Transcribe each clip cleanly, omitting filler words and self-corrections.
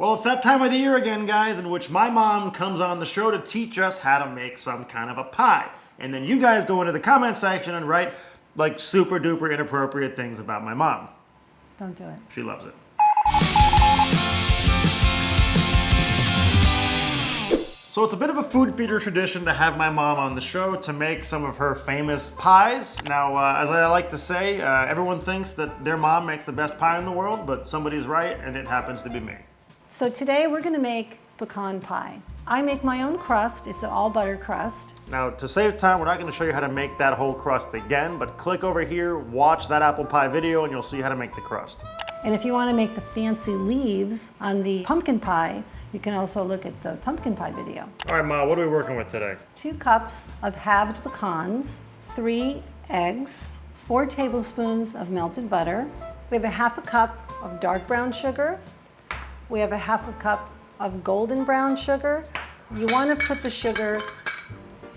Well, it's that time of the year again, guys, in which my mom comes on the show to teach us how to make some kind of a pie. And then you guys go into the comment section and write like super duper inappropriate things about my mom. Don't do it. She loves it. So it's a bit of a food feeder tradition to have my mom on the show to make some of her famous pies. Now, as I like to say, everyone thinks that their mom makes the best pie in the world, but somebody's right, and it happens to be me. So today we're going to make pecan pie. I make my own crust. It's an all butter crust. Now, to save time, we're not going to show you how to make that whole crust again, but click over here, watch that apple pie video, and you'll see how to make the crust. And if you want to make the fancy leaves on the pumpkin pie, you can also look at the pumpkin pie video. All right, Ma, what are we working with today? 2 cups of halved pecans, 3 eggs, 4 tablespoons of melted butter. We have a half a cup of dark brown sugar. We have a half a cup of golden brown sugar. You want to put the sugar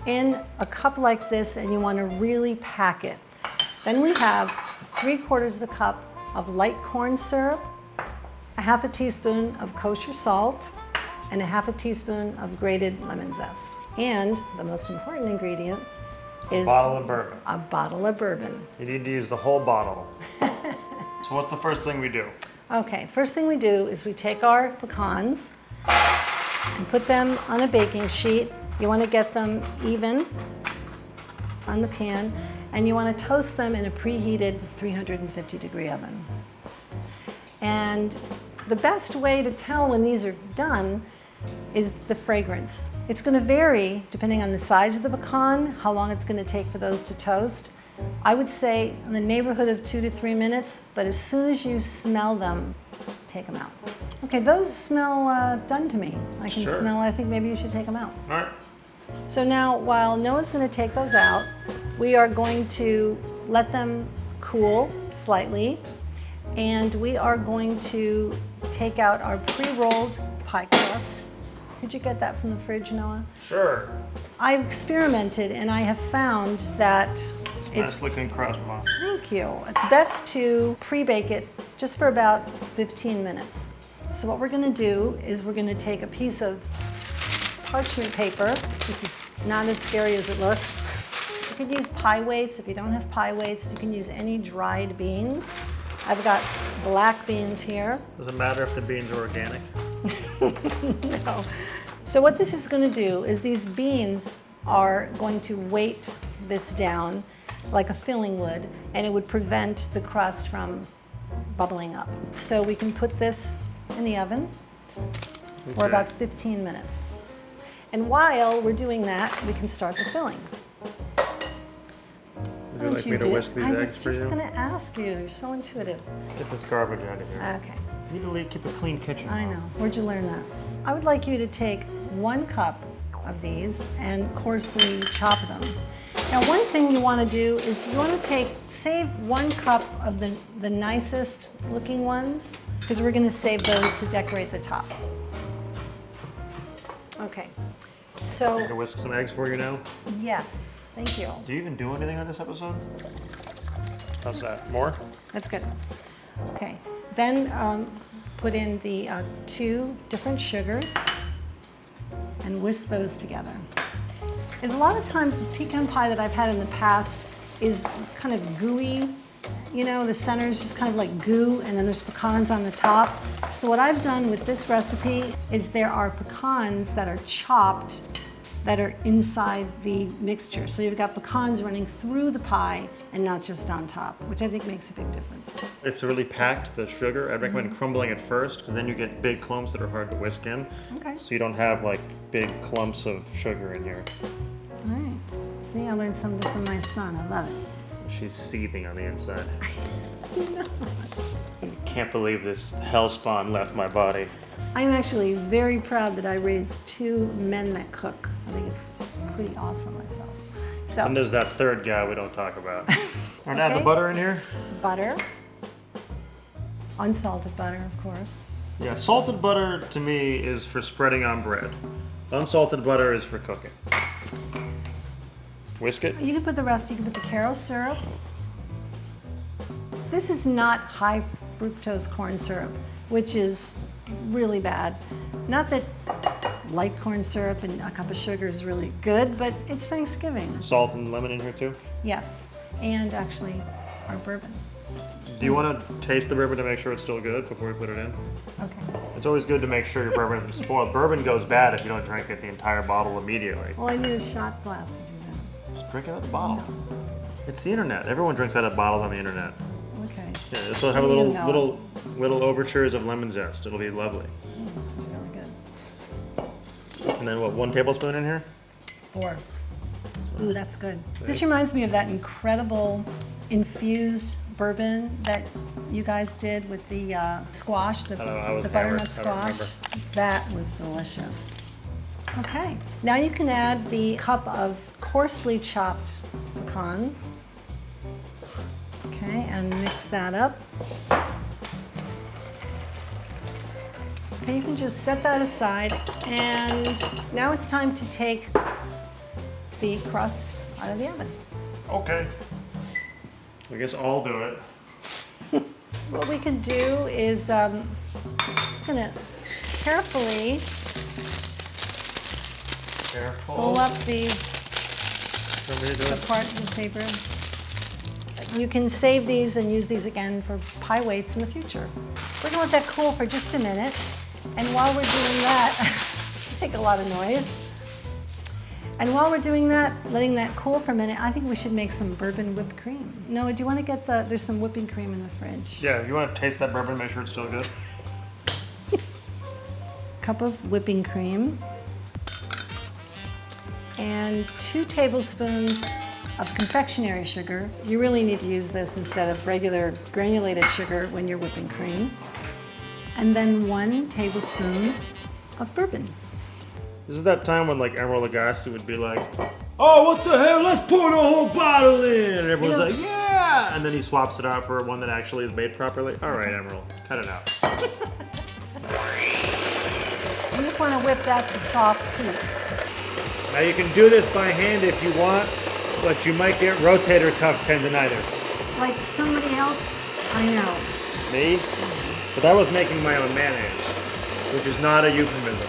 in a cup like this and you want to really pack it. Then we have 3/4 of a cup of light corn syrup, a half a teaspoon of kosher salt, and a half a teaspoon of grated lemon zest. And the most important ingredient is a bottle of bourbon. A bottle of bourbon. You need to use the whole bottle. So what's the first thing we do? Okay, first thing we do is we take our pecans and put them on a baking sheet. You want to get them even on the pan, and you want to toast them in a preheated 350-degree oven. And the best way to tell when these are done is the fragrance. It's going to vary depending on the size of the pecan, how long it's going to take for those to toast. I would say in the neighborhood of 2 to 3 minutes, but as soon as you smell them, take them out. Okay, those smell done to me. I can smell it. I think maybe you should take them out. All right. So now, while Noah's going to take those out, we are going to let them cool slightly, and we are going to take out our pre-rolled pie crust. Could you get that from the fridge, Noah? Sure. I've experimented and I have found that Nice looking crust, Mom. Thank you. It's best to pre-bake it just for about 15 minutes. So what we're going to do is we're going to take a piece of parchment paper. This is not as scary as it looks. You could use pie weights. If you don't have pie weights, you can use any dried beans. I've got black beans here. Does it matter if the beans are organic? No. So what this is going to do is these beans are going to weight this down like a filling would, and it would prevent the crust from bubbling up. So we can put this in the oven for about 15 minutes. And while we're doing that, we can start the filling. Would you like me to whisk these eggs for you? I was just going to ask you. You're so intuitive. Let's get this garbage out of here. Okay. You need to keep a clean kitchen. I know. Where'd you learn that? I would like you to take 1 cup of these and coarsely chop them. Now, one thing you want to do is you want to save 1 cup of the nicest looking ones, because we're going to save those to decorate the top. Okay. So. I'm going to whisk some eggs for you now. Yes. Thank you. Do you even do anything on this episode? How's that? More? That's good. Okay. Then put in the 2 different sugars and whisk those together. There's a lot of times the pecan pie that I've had in the past is kind of gooey. You know, the center is just kind of like goo, and then there's pecans on the top. So what I've done with this recipe is there are pecans that are chopped that are inside the mixture. So you've got pecans running through the pie and not just on top, which I think makes a big difference. It's really packed, the sugar. I'd recommend crumbling it first, because then you get big clumps that are hard to whisk in. Okay. So you don't have like big clumps of sugar in here. All right. See, I learned something from my son. I love it. She's seething on the inside. I can't believe this hellspawn left my body. I'm actually very proud that I raised 2 men that cook. I think it's pretty awesome myself. So, And there's that third guy we don't talk about. And add the Okay. butter in here? butter, unsalted butter, of course. Yeah, salted butter to me is for spreading on bread. Unsalted butter is for cooking. Whisk it. You can put the rest, you can put the Karo syrup. This is not high fructose corn syrup, which is really bad. Not that light corn syrup and a cup of sugar is really good, but it's Thanksgiving. Salt and lemon in here too? Yes, and actually our bourbon. Do you want to taste the bourbon to make sure it's still good before we put it in? Okay. It's always good to make sure your bourbon isn't spoiled. Bourbon goes bad if you don't drink it the entire bottle immediately. Well, I need a shot glass to do that. Just drink it out of the bottle. It's the internet. Everyone drinks out of bottles on the internet. Okay. Yeah, this will have a little overtures of lemon zest. It'll be lovely. Oh, this is really good. And then what, 1 tablespoon in here? 4. Ooh, that's good. This reminds me of that incredible infused bourbon that you guys did with the squash, the butternut squash. That was delicious. Okay, now you can add the cup of coarsely chopped pecans. Okay, and mix that up. Okay, you can just set that aside, and now it's time to take the crust out of the oven. Okay. I guess I'll do it. What we can do is just gonna carefully pull up these parts of the paper. You can save these and use these again for pie weights in the future. We're gonna let that cool for just a minute, and while we're doing that, make a lot of noise. And while we're doing that, letting that cool for a minute, I think we should make some bourbon whipped cream. Noah, do you want to get there's some whipping cream in the fridge. Yeah, if you want to taste that bourbon, make sure it's still good. Cup of whipping cream. And 2 tablespoons of confectionery sugar. You really need to use this instead of regular granulated sugar when you're whipping cream. And then 1 tablespoon of bourbon. This is that time when like Emeril Lagasse would be like, "Oh, what the hell? Let's pour the whole bottle in!" And everyone's like, "Yeah!" And then he swaps it out for one that actually is made properly. All right, Emeril, cut it out. You just want to whip that to soft peaks. Now you can do this by hand if you want, but you might get rotator cuff tendonitis. Like somebody else I know. Me? But I was making my own mayonnaise, which is not a euphemism.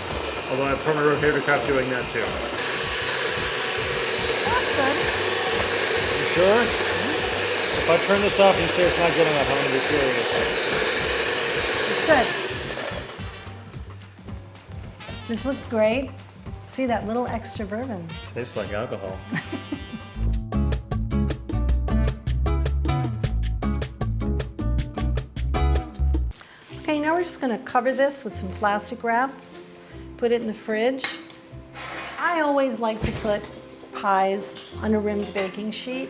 Although I've probably rotator cuff doing that too. That's good. You sure? If I turn this off and you say it's not good enough, I'm going to be furious. It's good. This looks great. See that little extra bourbon. Tastes like alcohol. Okay, now we're just going to cover this with some plastic wrap. Put it in the fridge. I always like to put pies on a rimmed baking sheet.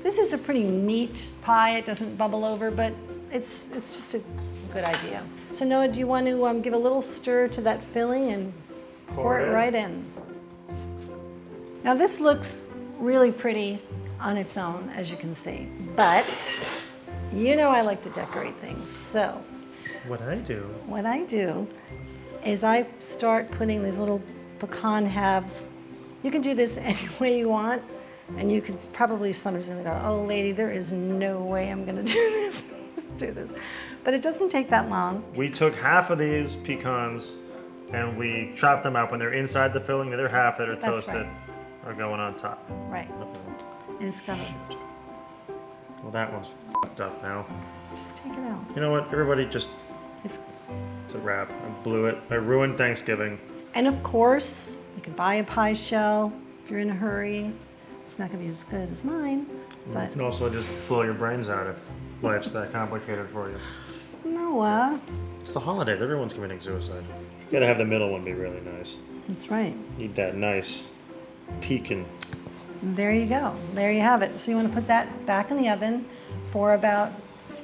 This is a pretty neat pie. It doesn't bubble over, but it's just a good idea. So Noah, do you want to give a little stir to that filling and pour it right in? Now this looks really pretty on its own, as you can see, but you know I like to decorate things. So what I do is I start putting these little pecan halves. You can do this any way you want, and you could probably, somebody's gonna go, "Oh lady, there is no way I'm gonna do this. But it doesn't take that long. We took half of these pecans and we chopped them up when they're inside the filling. The other half that are toasted are going on top. Right. And it's gonna. Well, that one's fucked up now. Just take it out. You know what? Everybody just. It's a wrap. I blew it. I ruined Thanksgiving. And of course, you can buy a pie shell if you're in a hurry. It's not gonna be as good as mine, but. You can also just blow your brains out if life's that complicated for you. Noah. It's the holidays. Everyone's committing suicide. You gotta have the middle one be really nice. That's right. Need that nice pecan. There you go. There you have it. So you want to put that back in the oven for about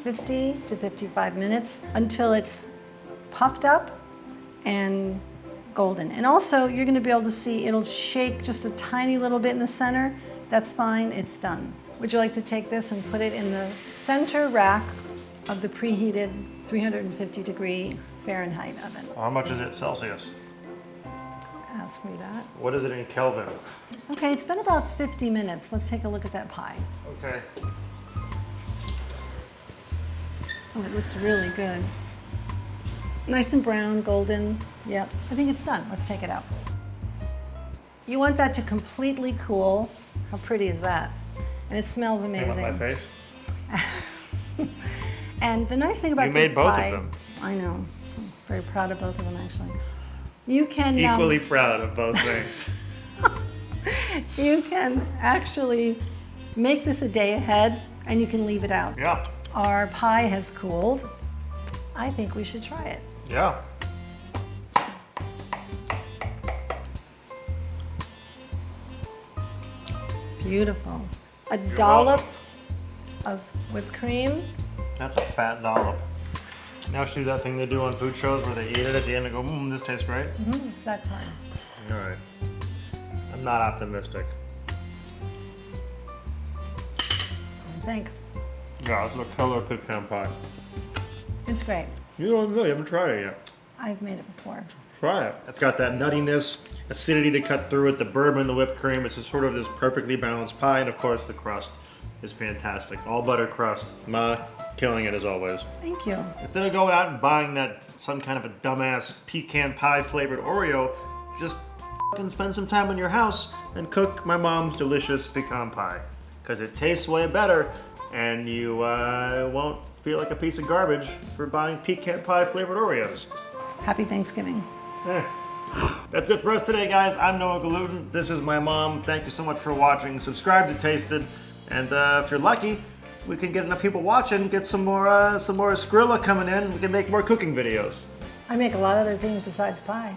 50 to 55 minutes until it's puffed up and golden. And also, you're going to be able to see it'll shake just a tiny little bit in the center. That's fine. It's done. Would you like to take this and put it in the center rack of the preheated 350 degree Fahrenheit oven? How much is it Celsius? Ask me that. What is it in Kelvin? Okay, it's been about 50 minutes. Let's take a look at that pie. Okay. Oh, it looks really good. Nice and brown, golden. Yep, I think it's done. Let's take it out. You want that to completely cool. How pretty is that? And it smells amazing. My face. And the nice thing about you this made both pie, of them. I know. I'm very proud of both of them, actually. You can Equally proud of both things. you can actually make this a day ahead, and you can leave it out. Yeah. Our pie has cooled. I think we should try it. Yeah. Beautiful. A dollop of whipped cream. That's a fat dollop. Now should do that thing they do on food shows where they eat it at the end and go, this tastes great. It's that time. All right. I'm not optimistic. I think. Yeah, it's a killer pecan pie. It's great. You don't know, you haven't tried it yet. I've made it before. Try it. It's got that nuttiness, acidity to cut through it, the bourbon, the whipped cream. It's just sort of this perfectly balanced pie, and of course the crust is fantastic. All butter crust. Ma, killing it as always. Thank you. Instead of going out and buying that some kind of a dumbass pecan pie flavored Oreo, just fucking spend some time in your house and cook my mom's delicious pecan pie. Because it tastes way better, and you won't feel like a piece of garbage for buying pecan pie flavored Oreos. Happy Thanksgiving. That's it for us today, guys. I'm Noah Gluten. This is my mom. Thank you so much for watching. Subscribe to Tasted, and if you're lucky, we can get enough people watching, get some more Skrilla coming in. We can make more cooking videos. I make a lot of other things besides pie.